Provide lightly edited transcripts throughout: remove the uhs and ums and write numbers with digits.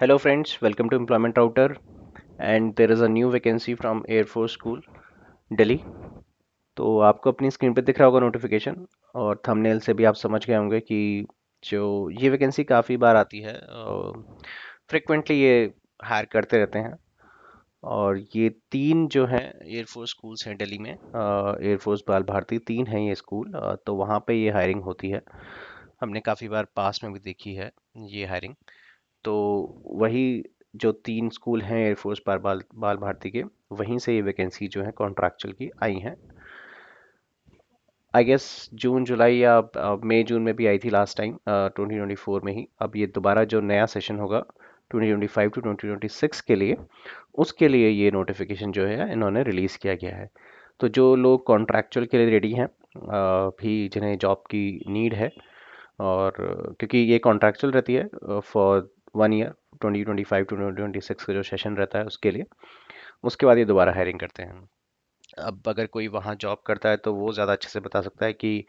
Hello friends, welcome to Employment Router and there is a new vacancy from Air Force School, Delhi. तो आपको अपनी screen पे दिख रहा होगा नोटिफिकेशन और थंबनेल से भी आप समझ गए होंगे कि जो ये वैकेंसी काफ़ी बार आती है, फ्रिक्वेंटली ये हायर करते रहते हैं। और ये तीन जो हैं एयरफोर्स स्कूल्स हैं दिल्ली में, एयरफोर्स बाल भारती तीन हैं ये स्कूल, तो वहाँ पे ये हायरिंग होती है। हमने काफ़ी बार पास में भी देखी है ये हायरिंग। तो वही जो तीन स्कूल हैं एयरफोर्स बाल भारती के, वहीं से ये वैकेंसी जो है कॉन्ट्रैक्चुअल की आई हैं। आई गेस जून जुलाई या मई जून में भी आई थी लास्ट टाइम, 2024 में ही। अब ये दोबारा जो नया सेशन होगा 2025 टू 2026 के लिए, उसके लिए ये नोटिफिकेशन जो है इन्होंने रिलीज़ किया गया है। तो जो लोग कॉन्ट्रैक्चुअल के लिए रेडी हैं, भी जिन्हें जॉब की नीड है, और क्योंकि ये कॉन्ट्रैक्चुअल रहती है फॉर 1 ईयर, 2025 टू 2026 का जो सेशन रहता है उसके लिए। उसके बाद ये दोबारा हायरिंग करते हैं। अब अगर कोई वहाँ जॉब करता है तो वो ज़्यादा अच्छे से बता सकता है कि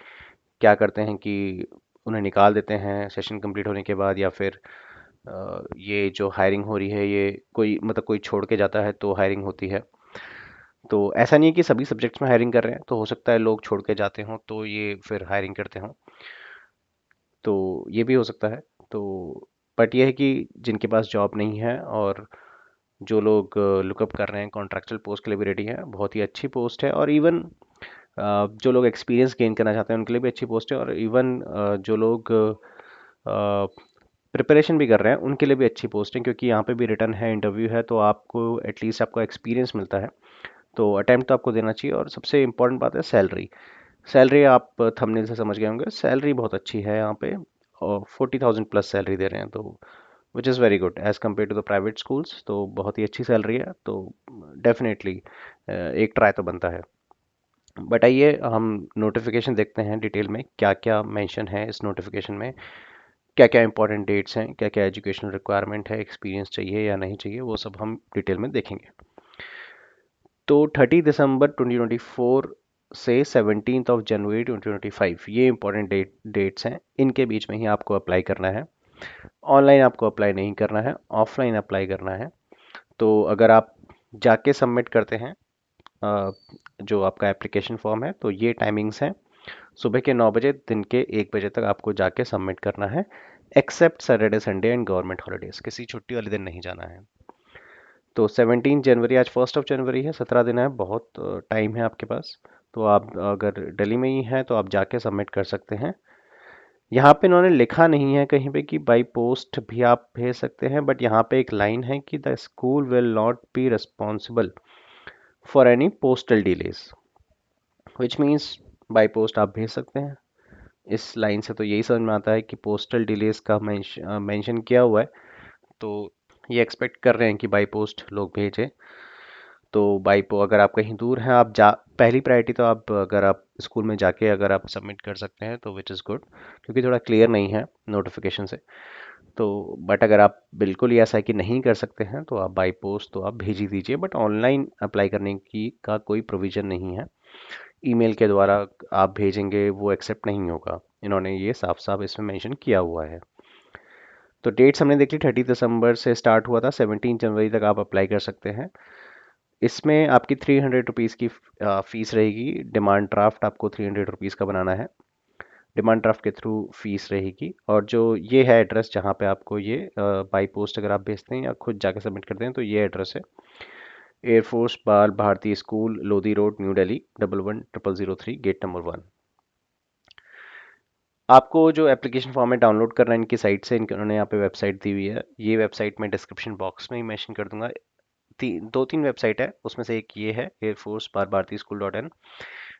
क्या करते हैं, कि उन्हें निकाल देते हैं सेशन कंप्लीट होने के बाद, या फिर ये जो हायरिंग हो रही है ये कोई मतलब कोई छोड़ के जाता है तो हायरिंग होती है। तो ऐसा नहीं है कि सभी सब्जेक्ट्स में हायरिंग कर रहे हैं, तो हो सकता है लोग छोड़ के जाते हों तो ये फिर हायरिंग करते हों, तो ये भी हो सकता है। तो बट ये है कि जिनके पास जॉब नहीं है और जो लोग लुकअप कर रहे हैं कॉन्ट्रैक्चुअल पोस्ट के लिए भी रेडी है, बहुत ही अच्छी पोस्ट है। और इवन जो लोग एक्सपीरियंस गेन करना चाहते हैं उनके लिए भी अच्छी पोस्ट है। और इवन जो लोग प्रिपरेशन भी कर रहे हैं उनके लिए भी अच्छी पोस्ट है, क्योंकि यहाँ पे भी रिटर्न है, इंटरव्यू है, तो आपको एटलीस्ट आपको एक्सपीरियंस मिलता है। तो अटेम्प्ट तो आपको देना चाहिए। और सबसे इम्पोर्टेंट बात है सैलरी। सैलरी आप थंबनेल से समझ गए होंगे, सैलरी बहुत अच्छी है यहाँ पे, और 40,000 प्लस सैलरी दे रहे हैं, तो which is very good as compare to the private schools. तो बहुत ही अच्छी सैलरी है, तो डेफिनेटली एक ट्राई तो बनता है। बट आइए हम नोटिफिकेशन देखते हैं डिटेल में, क्या क्या मेंशन है इस नोटिफिकेशन में, क्या क्या इंपॉर्टेंट डेट्स हैं, क्या क्या एजुकेशनल रिक्वायरमेंट है, एक्सपीरियंस चाहिए या नहीं चाहिए, वो सब हम डिटेल में देखेंगे। तो 30 दिसंबर 2024 से 17 ऑफ जनवरी 2025, ये इंपॉर्टेंट डेट्स हैं। इनके बीच में ही आपको अप्लाई करना है। ऑनलाइन आपको अप्लाई नहीं करना है, ऑफलाइन अप्लाई करना है। तो अगर आप जाके सबमिट करते हैं जो आपका एप्लीकेशन फॉर्म है, तो ये टाइमिंग्स हैं। सुबह के 9 बजे, दिन के 1 बजे तक आपको जाके सबमिट करना है, except Saturday Sunday and government holidays. किसी छुट्टी वाले दिन नहीं जाना है। तो 17 जनवरी, आज 1 जनवरी है, 17 दिन है, बहुत टाइम है आपके पास। तो आप अगर दिल्ली में ही हैं तो आप जाके सबमिट कर सकते हैं। यहाँ पे इन्होंने लिखा नहीं है कहीं पे कि बाई पोस्ट भी आप भेज सकते हैं, बट यहाँ पे एक लाइन है कि the school will not be responsible for any postal delays, which means by post आप भेज सकते हैं। इस लाइन से तो यही समझ में आता है कि पोस्टल डिलेज का मेंशन किया हुआ है, तो ये एक्सपेक्ट कर रहे हैं कि बाई पोस्ट लोग भेजें। तो बाई पो अगर आप कहीं दूर हैं, आप जा पहली प्रायोरिटी तो आप, अगर आप स्कूल में जाके अगर आप सबमिट कर सकते हैं तो विच इज़ गुड, क्योंकि थोड़ा क्लियर नहीं है नोटिफिकेशन से। तो बट अगर आप बिल्कुल ही ऐसा है कि नहीं कर सकते हैं तो आप बाई पोस्ट तो आप भेज ही दीजिए, बट ऑनलाइन अप्लाई करने की का कोई प्रोविज़न नहीं है। ईमेल के द्वारा आप भेजेंगे वो एक्सेप्ट नहीं होगा, इन्होंने ये साफ साफ इसमें मेंशन किया हुआ है। तो डेट्स हमने देख ली, 30 दिसंबर से स्टार्ट हुआ था, 17 जनवरी तक आप अप्लाई कर सकते हैं। इसमें आपकी 300 रुपीज़ की फीस रहेगी। डिमांड ड्राफ्ट आपको 300 रुपीज़ का बनाना है, डिमांड ड्राफ्ट के थ्रू फीस रहेगी। और जो ये है एड्रेस जहाँ पे आपको ये बाई पोस्ट अगर आप भेजते हैं या खुद जाके सबमिट करते हैं, तो ये एड्रेस है air force Bal Bharati school, Lodhi road, new Delhi, 110003, gate number 1। आपको जो एप्लीकेशन फॉर्म है डाउनलोड करना है इनकी साइट से, इन्होंने यहाँ पे वेबसाइट दी हुई है। ये वेबसाइट मैं डिस्क्रिप्शन बॉक्स में ही मेंशन कर दूंगा। दो तीन वेबसाइट है, उसमें से एक ये है air force Bal Bharati school .in।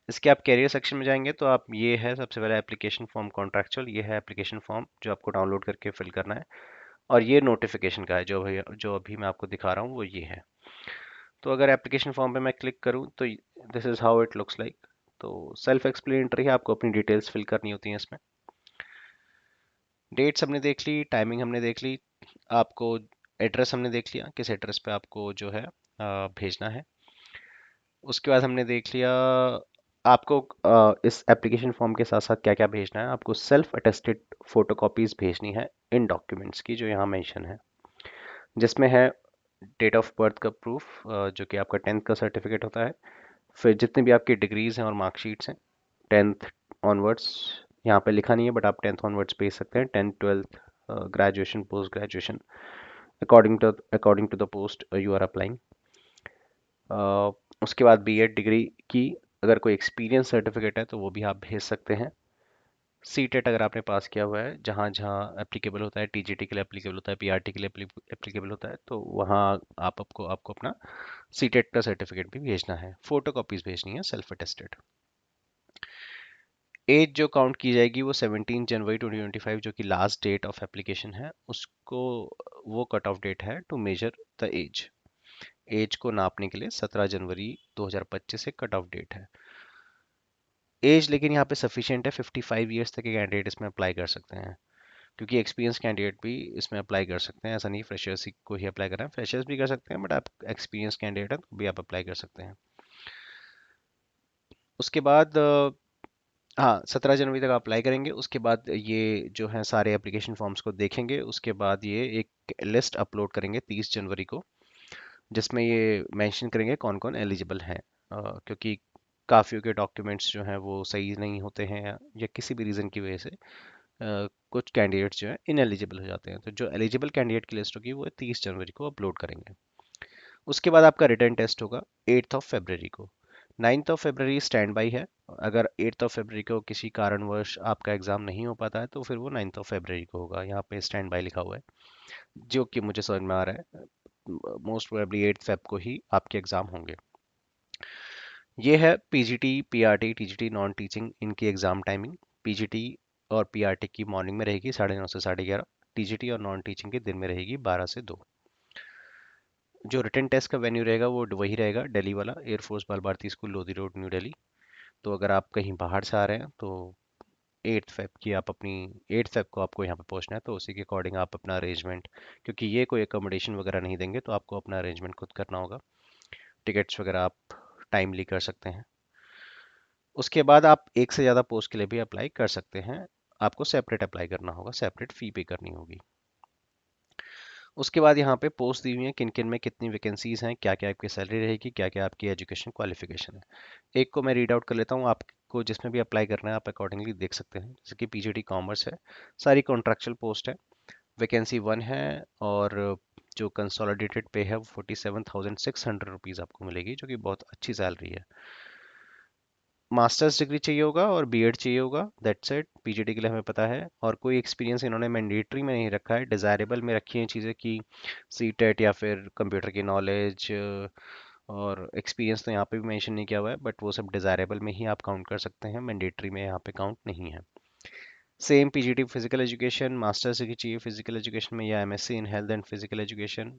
इसके आप कैरियर सेक्शन में जाएंगे तो आप, ये है सबसे पहले एप्लीकेशन फॉर्म कॉन्ट्रैक्चुअल, ये है एप्लीकेशन फॉर्म जो आपको डाउनलोड करके फिल करना है। और ये नोटिफिकेशन का है, जो अभी मैं आपको दिखा रहा हूँ वो ये है। तो अगर एप्लीकेशन फॉर्म पे मैं क्लिक करूँ तो this is how it looks like. तो सेल्फ एक्सप्लेनेटरी है, आपको अपनी डिटेल्स फिल करनी होती हैं इसमें। डेट्स हमने देख ली, टाइमिंग हमने देख ली, आपको एड्रेस हमने देख लिया, किस एड्रेस पे आपको जो है भेजना है। उसके बाद हमने देख लिया आपको इस एप्लीकेशन फॉर्म के साथ साथ क्या क्या भेजना है। आपको सेल्फ अटेस्टेड फोटोकॉपीज भेजनी है इन डॉक्यूमेंट्स की जो यहाँ मेंशन है। जिसमें है डेट ऑफ बर्थ का प्रूफ, जो कि आपका 10th का सर्टिफिकेट होता है। फिर जितनी भी आपकी डिग्रीज हैं और मार्कशीट्स हैं 10th ऑनवर्ड्स, यहाँ पे लिखा नहीं है बट आप 10th ऑनवर्ड्स भेज सकते हैं, 10th 12th graduation post graduation according to the post you are applying. उसके बाद बीएड डिग्री की अगर कोई एक्सपीरियंस सर्टिफिकेट है तो वो भी आप भेज सकते हैं। सी टेट अगर आपने पास किया हुआ है, जहाँ जहाँ एप्लीकेबल होता है, टीजीटी के लिए एप्लीकेबल होता है, पीआरटी के लिए एप्लीकेबल होता है, तो वहाँ आपको अपना सी टेट का सर्टिफिकेट भी भेजना है। फोटो कॉपीज भेजनी है सेल्फ अटेस्टेड। एज जो काउंट की जाएगी वो 17 जनवरी 2025 जो कि लास्ट डेट ऑफ एप्लीकेशन है, उसको वो कट ऑफ डेट है to measure the age. Age को नापने के लिए 17 जनवरी 2025 से कट ऑफ डेट है। एज लेकिन यहाँ पे सफिशिएंट है, 55 ईयर्स तक के कैंडिडेट इसमें अप्लाई कर सकते हैं, क्योंकि एक्सपीरियंस कैंडिडेट भी इसमें अप्लाई कर सकते हैं। ऐसा नहीं फ्रेशर्स को ही अप्लाई करना है, फ्रेशर्स भी कर सकते हैं, बट आप एक्सपीरियंस कैंडिडेट हैं तो भी आप अप्लाई कर सकते हैं। उसके बाद हाँ, 17 जनवरी तक अप्लाई करेंगे। उसके बाद ये जो है सारे एप्लीकेशन फॉर्म्स को देखेंगे। उसके बाद ये एक लिस्ट अपलोड करेंगे 30 जनवरी को, जिसमें ये मेंशन करेंगे कौन कौन एलिजिबल हैं, क्योंकि काफ़ियों के डॉक्यूमेंट्स जो हैं वो सही नहीं होते हैं, या किसी भी रीज़न की वजह से कुछ कैंडिडेट्स जो हैं इनएलिजिबल हो जाते हैं। तो जो एलिजिबल कैंडिडेट की लिस्ट होगी वो 30 जनवरी को अपलोड करेंगे। उसके बाद आपका रिटर्न टेस्ट होगा 8 फरवरी को। 9 फरवरी स्टैंड बाई है। अगर 8 फरवरी को किसी कारणवश आपका एग्ज़ाम नहीं हो पाता है तो फिर वो 9 फरवरी को होगा। यहाँ पे स्टैंड बाई लिखा हुआ है, जो कि मुझे समझ में आ रहा है। मोस्ट प्रोबेबली 8 फेब को ही आपके एग्ज़ाम होंगे। ये है PGT, PRT, TGT, non teaching इनकी एग्ज़ाम टाइमिंग। पीजीटी और पीआरटी की मॉर्निंग में रहेगी 9:30 से 11:30। टीजीटी और नॉन टीचिंग के दिन में रहेगी 12 से 2। जो रिटन टेस्ट का वेन्यू रहेगा वो वही रहेगा, दिल्ली वाला air force Bal Bharati school, Lodhi road, new Delhi. तो अगर आप कहीं बाहर से आ रहे हैं तो 8 फेब को आपको यहाँ पे पहुँचना है, तो उसी के अकॉर्डिंग आप अपना अरेंजमेंट, क्योंकि ये कोई अकोमोडेशन वगैरह नहीं देंगे तो आपको अपना अरेंजमेंट खुद करना होगा। टिकट्स वगैरह आप टाइमली कर सकते हैं। उसके बाद आप एक से ज़्यादा पोस्ट के लिए भी अप्लाई कर सकते हैं। आपको सेपरेट अप्लाई करना होगा, सेपरेट फ़ी पे करनी होगी। उसके बाद यहाँ पे पोस्ट दी हुई है किन किन में कितनी वैकेंसीज हैं, क्या क्या आपकी सैलरी रहेगी, क्या क्या आपकी एजुकेशन क्वालिफिकेशन है। एक को मैं रीड आउट कर लेता हूँ, आपको जिसमें भी अप्लाई करना है आप अकॉर्डिंगली देख सकते हैं। जैसे कि पीजीटी कॉमर्स है, सारी कॉन्ट्रैक्चुअल पोस्ट है, वैकेंसी 1 है, और जो कंसोलिडेटेड पे है वो 47,600 रुपीज़ आपको मिलेगी, जो कि बहुत अच्छी सैलरी है। मास्टर्स डिग्री चाहिए होगा और बीएड चाहिए होगा, दैट्स इट। पीजीटी के लिए हमें पता है, और कोई एक्सपीरियंस इन्होंने मैंडेटरी में नहीं रखा है, डिज़ायरेबल में रखी हैं चीज़ें कि सीटेट या फिर कंप्यूटर की नॉलेज, और एक्सपीरियंस तो यहाँ पे भी मेंशन नहीं किया हुआ है, बट वो सब डिज़ायरेबल में ही आप काउंट कर सकते हैं, मैंडेटरी में यहाँ पे काउंट नहीं है। Same PGT physical education, masters degree चाहिए फिजिकल एजुकेशन में, या MSc in health and physical education.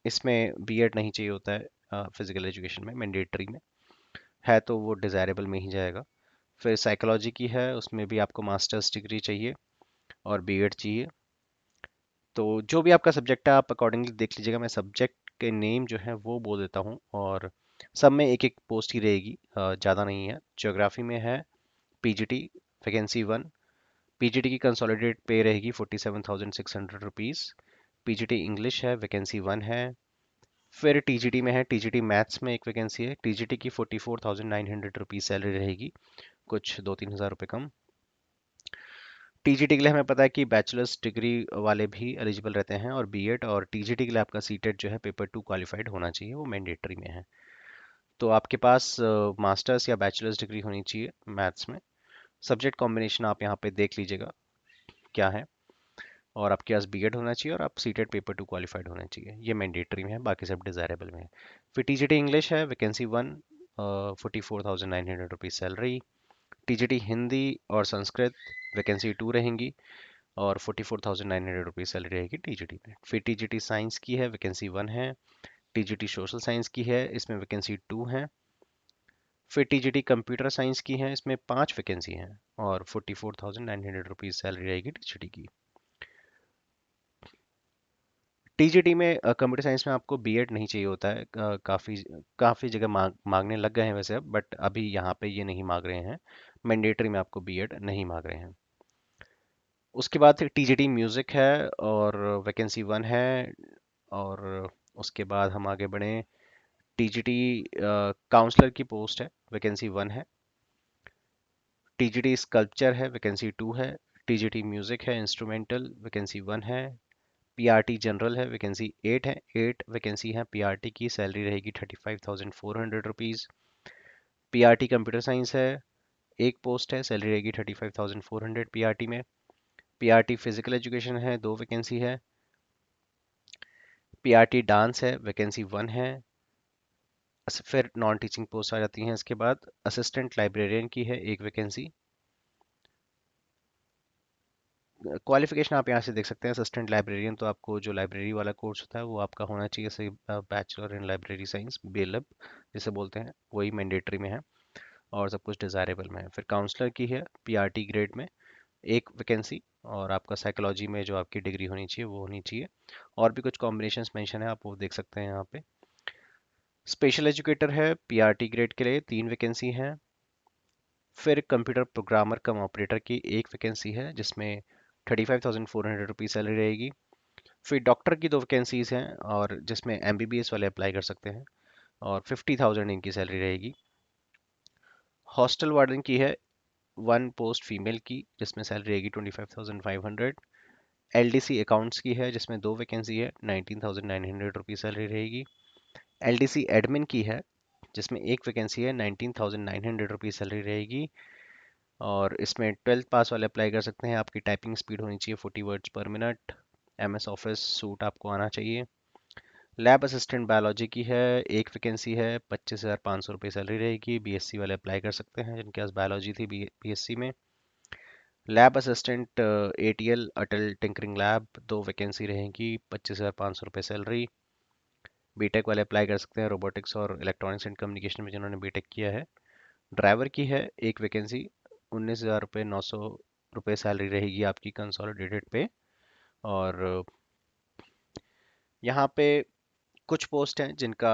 इसमें बीएड नहीं चाहिए होता है फिजिकल एजुकेशन में, मैंडेटरी में है तो वो डिज़ायरेबल में ही जाएगा। फिर साइकोलॉजी की है, उसमें भी आपको मास्टर्स डिग्री चाहिए और बीएड चाहिए। तो जो भी आपका सब्जेक्ट है आप अकॉर्डिंगली देख लीजिएगा। मैं सब्जेक्ट के नेम जो है वो बोल देता हूँ, और सब में एक एक पोस्ट ही रहेगी, ज़्यादा नहीं है। ज्योग्राफी में है पीजीटी, वैकेंसी 1। पीजीटी की कंसोलिडेटेड पे रहेगी 47,600 रुपीज़। पीजीटी इंग्लिश है, वैकेंसी 1 है। फिर टीजीटी में है, टीजीटी मैथ्स में एक वैकेंसी है, टीजीटी की 44,900 रुपीज़ सैलरी रहेगी, कुछ 2-3 हज़ार रुपये कम। टीजीटी के लिए हमें पता है कि बैचलर्स डिग्री वाले भी एलिजिबल रहते हैं, और बीएड, और टीजीटी के लिए आपका सीटेट जो है पेपर 2 क्वालिफाइड होना चाहिए, वो मैंडेटरी में है। तो आपके पास मास्टर्स या बैचलर्स डिग्री होनी चाहिए मैथ्स में। सब्जेक्ट कॉम्बिनेशन आप यहाँ पे देख लीजिएगा क्या है, और आपके पास बीएड होना चाहिए, और आप सीटेट पेपर 2 क्वालिफाइड होना चाहिए। ये मैंडेटरी में है, बाकी सब डिज़ायरेबल में है। फिर टीजीटी इंग्लिश है, vacancy 1, 44,900 rupees salary. TGT Hindi और संस्कृत, वैकेंसी 2 रहेंगी, और 44,900 रुपीज़ सैलरी रहेगी टीजीटी में। फिर टीजीटी साइंस की है, वैकेंसी 1 है। टीजीटी सोशल साइंस की है, इसमें वैकेंसी 2 है। फिर टीजीटी कंप्यूटर साइंस की है, इसमें 5 वैकेंसी हैं, और 44,900 रुपीज़ सैलरी रहेगी टीजीटी की। टीजीटी में कंप्यूटर साइंस में आपको बीएड नहीं चाहिए होता है, काफ़ी काफ़ी जगह मांगने लग गए हैं वैसे अब, बट अभी यहाँ पे ये नहीं मांग रहे हैं। मैंडेटरी में आपको बीएड नहीं मांग रहे हैं। उसके बाद टीजीटी म्यूज़िक है और वैकेंसी 1 है। और उसके बाद हम आगे बढ़ें, टीजीटी काउंसलर की पोस्ट है, वैकेंसी 1 है। टीजीटी स्कल्पचर है, वैकेंसी 2 है। टीजीटी म्यूज़िक है, इंस्ट्रूमेंटल, वैकेंसी 1 है। पीआरटी जनरल है, वैकेंसी 8 है। 8 वैकेंसी है पीआरटी की, सैलरी रहेगी 35,400 रुपीज़। पीआरटी कंप्यूटर साइंस है, एक पोस्ट है, सैलरी रहेगी 35,400 पीआरटी में। पीआरटी फिजिकल एजुकेशन है, 2 वैकेंसी है। पीआरटी डांस है, वैकेंसी 1 है। फिर नॉन टीचिंग पोस्ट आ जाती हैं। इसके बाद असिस्टेंट लाइब्रेरियन की है, एक वैकेंसी। क्वालिफिकेशन आप यहाँ से देख सकते हैं। असिस्टेंट लाइब्रेरियन तो आपको जो लाइब्रेरी वाला कोर्स होता है वो आपका होना चाहिए, सही बैचलर इन लाइब्रेरी साइंस, बीएलएब जिसे बोलते हैं, वही मैंडेटरी में है और सब कुछ डिज़ायरेबल में है। फिर काउंसलर की है पीआरटी ग्रेड में, एक वैकेंसी। और आपका साइकोलॉजी में जो आपकी डिग्री होनी चाहिए वो होनी चाहिए। और भी कुछ कॉम्बिनेशंस मेंशन है, आप वो देख सकते हैं यहाँ पे। स्पेशल एजुकेटर है पीआरटी ग्रेड के लिए, 3 वैकेंसी हैं। फिर कंप्यूटर प्रोग्रामर कम ऑपरेटर की एक वैकेंसी है जिसमें 35,400 रुपीज़ सैलरी रहेगी। फिर डॉक्टर की 2 वैकेंसीज हैं और जिसमें एमबीबीएस वाले अप्लाई कर सकते हैं और 50,000 इनकी सैलरी रहेगी। हॉस्टल वार्डन की है 1 पोस्ट फीमेल की जिसमें सैलरी रहेगी 25,500। एलडीसी अकाउंट्स की है जिसमें 2 वैकेंसी है, 19,900 रुपीज़ सैलरी रहेगी। एलडीसी एडमिन की है जिसमें एक वैकेंसी है, 19,900 रुपीज़ सैलरी रहेगी। और इसमें 12th पास वाले अप्लाई कर सकते हैं। आपकी टाइपिंग स्पीड होनी चाहिए 40 वर्ड्स पर मिनट। एमएस ऑफिस सूट आपको आना चाहिए। लैब असिस्टेंट बायोलॉजी की है, एक वैकेंसी है, 25,500 रुपये सैलरी रहेगी। बीएससी वाले अप्लाई कर सकते हैं जिनके पास बायोलॉजी थी बीएससी में। लैब असिस्टेंट एटीएल अटल टिंकरिंग लैब, 2 वैकेंसी रहेंगी, 25,500 रुपये सैलरी। बीटेक वाले अप्लाई कर सकते हैं, रोबोटिक्स और इलेक्ट्रॉनिक्स एंड कम्युनिकेशन में जिन्होंने बीटेक किया है। ड्राइवर की है एक वैकेंसी, 19,000 रुपये, 900 रुपये सैलरी रहेगी आपकी कंसोलिडेटेड पे। और यहाँ पे कुछ पोस्ट हैं जिनका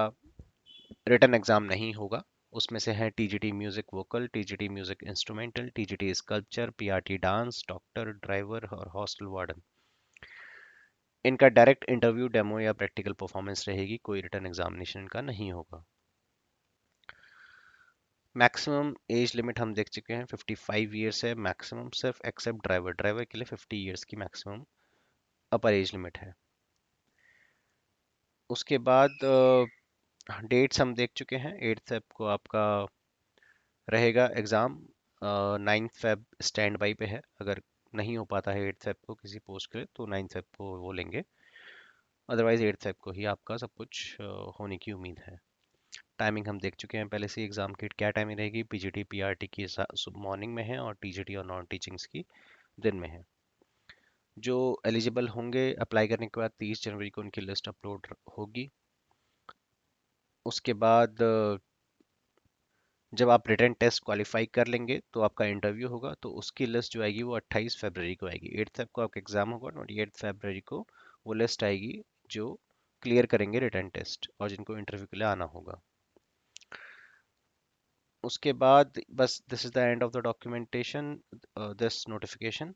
रिटन एग्जाम नहीं होगा। उसमें से है TGT music vocal, TGT music instrumental, TGT sculpture, PRT dance, doctor, driver और हॉस्टल वार्डन। इनका डायरेक्ट इंटरव्यू, डेमो या प्रैक्टिकल परफॉर्मेंस रहेगी, कोई रिटन एग्जामिनेशन इनका नहीं होगा। मैक्सिमम एज लिमिट हम देख चुके हैं, 55 ईयर्स है मैक्सिमम, सिर्फ एक्सेप्ट ड्राइवर। ड्राइवर के लिए 50 ईयर्स की मैक्सिमम अपर एज लिमिट है। उसके बाद डेट्स हम देख चुके हैं। 8 फेब को आपका रहेगा एग्ज़ाम। 9 फेब स्टैंड बाई पे है, अगर नहीं हो पाता है 8 फेब को किसी पोस्ट के लिए तो 9 फेब को वो लेंगे। अदरवाइज 8 फेब को ही आपका सब कुछ होने की उम्मीद है। टाइमिंग हम देख चुके हैं पहले से। एग्ज़ाम की क्या टाइमिंग रहेगी, पीजीटी पीआरटी की मॉर्निंग में है और टीजीटी और नॉन टीचिंग्स की दिन में है। जो एलिजिबल होंगे अप्लाई करने के बाद 30 जनवरी को उनकी लिस्ट अपलोड होगी। उसके बाद जब आप रिटन टेस्ट क्वालिफाई कर लेंगे तो आपका इंटरव्यू होगा, तो उसकी लिस्ट जो आएगी वो 28 फरवरी को आएगी। 8 फेब को आपका एग्ज़ाम होगा, 28 फरवरी को वो लिस्ट आएगी जो क्लियर करेंगे रिटन टेस्ट और जिनको इंटरव्यू के लिए आना होगा। उसके बाद बस this is the end of the documentation, this notification.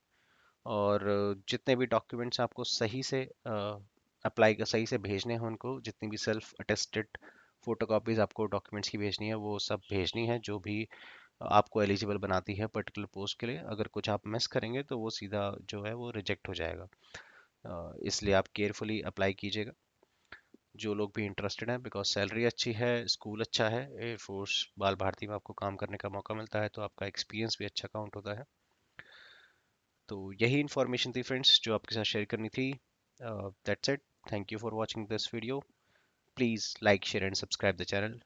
और जितने भी डॉक्यूमेंट्स आपको सही से अप्लाई का सही से भेजने हैं उनको, जितनी भी सेल्फ अटेस्टेड फोटोकॉपीज़ आपको डॉक्यूमेंट्स की भेजनी है वो सब भेजनी है, जो भी आपको एलिजिबल बनाती है पर्टिकुलर पोस्ट के लिए। अगर कुछ आप मिस करेंगे तो वो सीधा जो है वो रिजेक्ट हो जाएगा। इसलिए आप केयरफुली अप्लाई कीजिएगा, जो लोग भी इंटरेस्टेड हैं, बिकॉज सैलरी अच्छी है, स्कूल अच्छा है। एयरफोर्स बाल भारती में आपको काम करने का मौका मिलता है तो आपका एक्सपीरियंस भी अच्छा काउंट होता है। तो यही इन्फॉर्मेशन थी फ्रेंड्स जो आपके साथ शेयर करनी थी। That's it. Thank you for watching this video. Please like share and subscribe the channel.